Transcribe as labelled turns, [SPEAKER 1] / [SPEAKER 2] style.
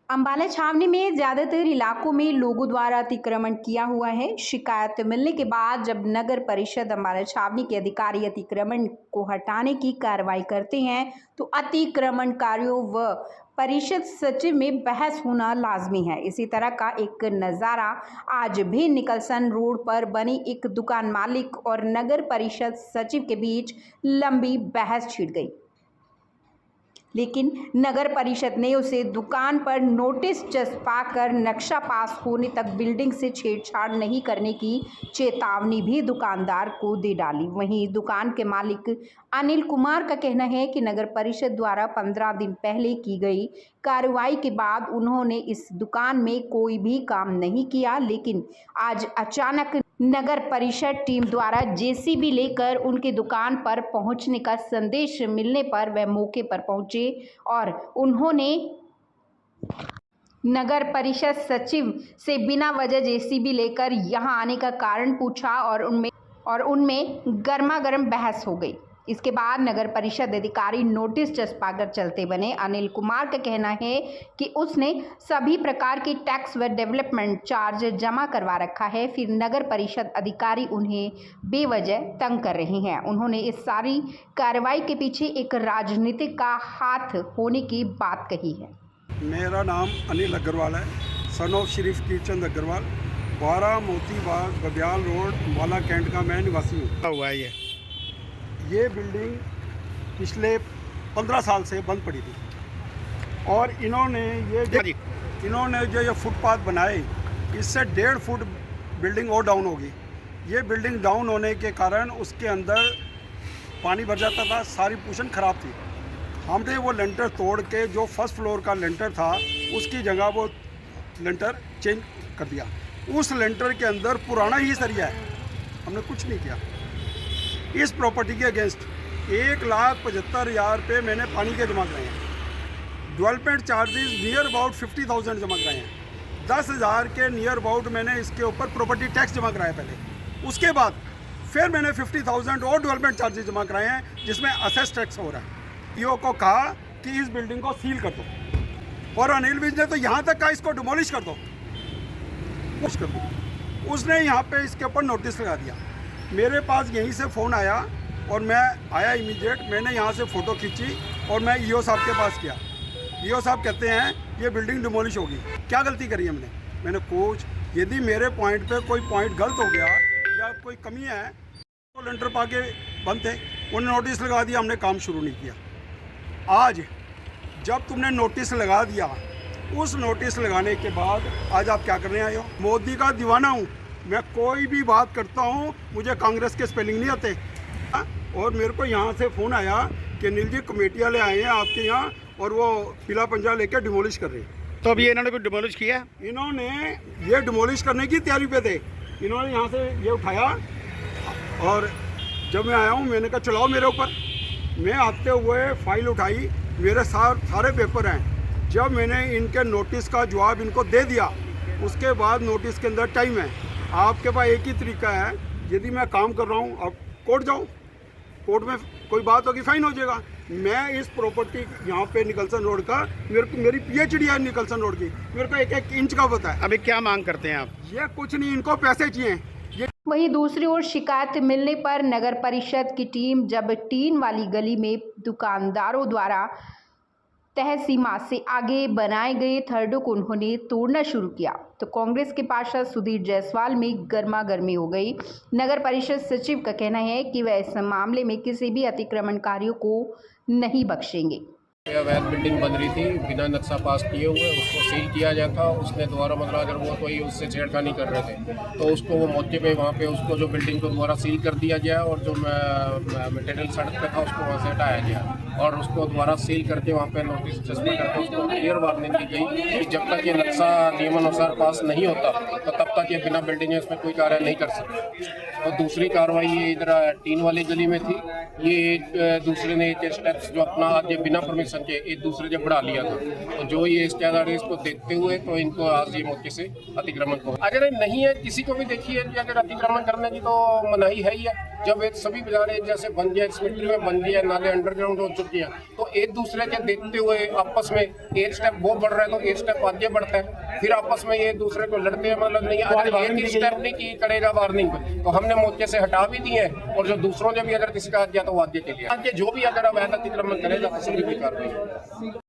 [SPEAKER 1] अंबाला छावनी में ज्यादातर इलाकों में लोगों द्वारा अतिक्रमण किया हुआ है। शिकायत मिलने के बाद जब नगर परिषद अंबाला छावनी के अधिकारी अतिक्रमण को हटाने की कार्रवाई करते हैं तो अतिक्रमणकारियों व परिषद सचिव में बहस होना लाजमी है। इसी तरह का एक नज़ारा आज भी निकलसन रोड पर बनी एक दुकान मालिक और नगर परिषद सचिव के बीच लंबी बहस छिड़ गई, लेकिन नगर परिषद ने उसे दुकान पर नोटिस चस्पाकर नक्शा पास होने तक बिल्डिंग से छेड़छाड़ नहीं करने की चेतावनी भी दुकानदार को दे डाली। वहीं दुकान के मालिक अनिल कुमार का कहना है कि नगर परिषद द्वारा 15 दिन पहले की गई कार्रवाई के बाद उन्होंने इस दुकान में कोई भी काम नहीं किया, लेकिन आज अचानक नगर परिषद टीम द्वारा जेसीबी लेकर उनकी दुकान पर पहुंचने का संदेश मिलने पर वह मौके पर पहुंचे और उन्होंने नगर परिषद सचिव से बिना वजह जेसीबी लेकर यहां आने का कारण पूछा और उनमें गर्मागर्म बहस हो गई। इसके बाद नगर परिषद अधिकारी नोटिस चस्पाकर चलते बने। अनिल कुमार का कहना है कि उसने सभी प्रकार की टैक्स व डेवलपमेंट चार्ज जमा करवा रखा है, फिर नगर परिषद अधिकारी उन्हें बेवजह तंग कर रहे हैं। उन्होंने इस सारी कार्रवाई के पीछे एक राजनीतिक का हाथ होने की बात कही है।
[SPEAKER 2] मेरा नाम अनिल अग्रवाल है, son of Sharif कीरचंद Agarwal, 12 Moti Bagh Babyal road Ambala cantt का मैं निवासी हूँ।
[SPEAKER 3] हुआ है
[SPEAKER 2] ये बिल्डिंग पिछले 15 साल से बंद पड़ी थी और इन्होंने जो ये फुटपाथ बनाए, इससे 1.5 फुट बिल्डिंग और डाउन होगी। ये बिल्डिंग डाउन होने के कारण उसके अंदर पानी भर जाता था, सारी पोजीशन ख़राब थी। हमने वो लेंटर तोड़ के जो फर्स्ट फ्लोर का लेंटर था उसकी जगह वो लेंटर चेंज कर दिया। उस लेंटर के अंदर पुराना ही सरिया है, हमने कुछ नहीं किया। इस प्रॉपर्टी के अगेंस्ट 1,75,000 रुपये मैंने पानी के जमा कराए हैं। डेवलपमेंट चार्जेस नियर अबाउट 50,000 जमा कराए हैं। 10,000 के नियर अबाउट मैंने इसके ऊपर प्रॉपर्टी टैक्स जमा कराया पहले। उसके बाद फिर मैंने 50,000 और डेवलपमेंट चार्जेस जमा कराए हैं, जिसमें असेस टैक्स हो रहा है। ईओ को कहा कि इस बिल्डिंग को सील कर दो और अनिल विज ने तो यहाँ तक कहा इसको डिमोलिश कर दो। उसने यहाँ पे इसके ऊपर नोटिस लगा दिया। मेरे पास यहीं से फ़ोन आया और मैं आया इमीडिएट। मैंने यहाँ से फ़ोटो खींची और मैं ईओ साहब के पास किया। ईओ साहब कहते हैं ये बिल्डिंग डिमोलिश होगी। क्या गलती करी हमने? मैंने कुछ, यदि मेरे पॉइंट पे कोई पॉइंट गलत हो गया या कोई कमी है तो लेंटर पा के बंद थे। उन्होंने नोटिस लगा दिया, हमने काम शुरू नहीं किया। आज जब तुमने नोटिस लगा दिया, उस नोटिस लगाने के बाद आज आप क्या करने आए हो? मोदी का दीवाना हूँ मैं, कोई भी बात करता हूँ, मुझे कांग्रेस के स्पेलिंग नहीं आते। और मेरे को यहाँ से फ़ोन आया कि अनिल जी कमेटी वाले आए हैं आपके यहाँ और वो पीला पंजा लेकर डिमोलिश कर रहे हैं।
[SPEAKER 3] तो अभी इन्होंने भी डिमोलिश किया?
[SPEAKER 2] इन्होंने ये डिमोलिश करने की तैयारी पे थे। इन्होंने यहाँ से ये उठाया और जब मैं आया हूँ मैंने कहा चलाओ मेरे ऊपर। मैं आते हुए फाइल उठाई, मेरे सारे पेपर हैं। जब मैंने इनके नोटिस का जवाब इनको दे दिया, उसके बाद नोटिस के अंदर टाइम है। आपके पास एक ही तरीका है, यदि मैं काम कर रहा हूँ अब कोर्ट जाओ, कोर्ट में कोई बात होगी फाइन हो जाएगा। मैं इस प्रॉपर्टी यहाँ पे निकलसन रोड का मेरी पीएचडी है निकलसन रोड की, मेरे को 1-1 इंच का पता है।
[SPEAKER 3] अभी क्या मांग करते हैं आप?
[SPEAKER 2] ये कुछ नहीं, इनको पैसे चाहिए।
[SPEAKER 1] वहीं दूसरी ओर शिकायत मिलने पर नगर परिषद की टीम जब टीन वाली गली में दुकानदारों द्वारा तय सीमा से आगे बनाए गए थर्डों को उन्होंने तोड़ना शुरू किया तो कांग्रेस के पार्षद सुधीर जायसवाल में गर्मा गर्मी हो गई। नगर परिषद सचिव का कहना है कि वह इस मामले में किसी भी अतिक्रमणकारियों को नहीं बख्शेंगे।
[SPEAKER 4] अवैध बिल्डिंग बन रही थी बिना नक्शा पास किए हुए, उसको सील किया जाता। उसने दोबारा मतलब अगर वो कोई उससे छेड़खानी कर रहे थे तो उसको वो मौके पे वहाँ पे उसको जो बिल्डिंग को दोबारा सील कर दिया गया और जो मटेरियल सड़क पे था उसको वहाँ से हटाया गया और उसको दोबारा सील करके वहाँ पे नोटिस चस्पा करके उसको क्लियर वार्निंग दी गई कि जब तक ये नक्शा नियमानुसार पास नहीं होता तो तब तक ये बिना बिल्डिंग है उसमें कोई कार्य नहीं कर सकते। और दूसरी कार्रवाई ये इधर टीन वाली गली में थी। ये दूसरे ने स्टेप्स जो अपना आज ये बिना परमिशन के एक दूसरे से बढ़ा लिया था, तो जो ये इस्तेदार इसको देखते हुए तो इनको आज ये मौके से अतिक्रमण को अगर नहीं है किसी को भी देखिए कि अगर अतिक्रमण करने की तो मनाही है ही है। जब ये सभी बाजारें जैसे बन गया, स्मिट्री में बन गया, नाले अंडरग्राउंड हो चुकी हैं, तो एक दूसरे के देखते हुए आपस में एक स्टेप वो बढ़ रहा है तो एक स्टेप आगे बढ़ता है, फिर आपस में ये एक दूसरे को लड़ते हैं। मतलब नहीं, अगर एक ही स्टेप नहीं की करेगा वार्निंग तो हमने मौके से हटा भी दिए हैं, और जो दूसरों ने भी अगर किसी का किया तो वो आगे के लिए आगे जो भी अगर अवैध अतिक्रमण करेगा तो सभी की कार्रवाई।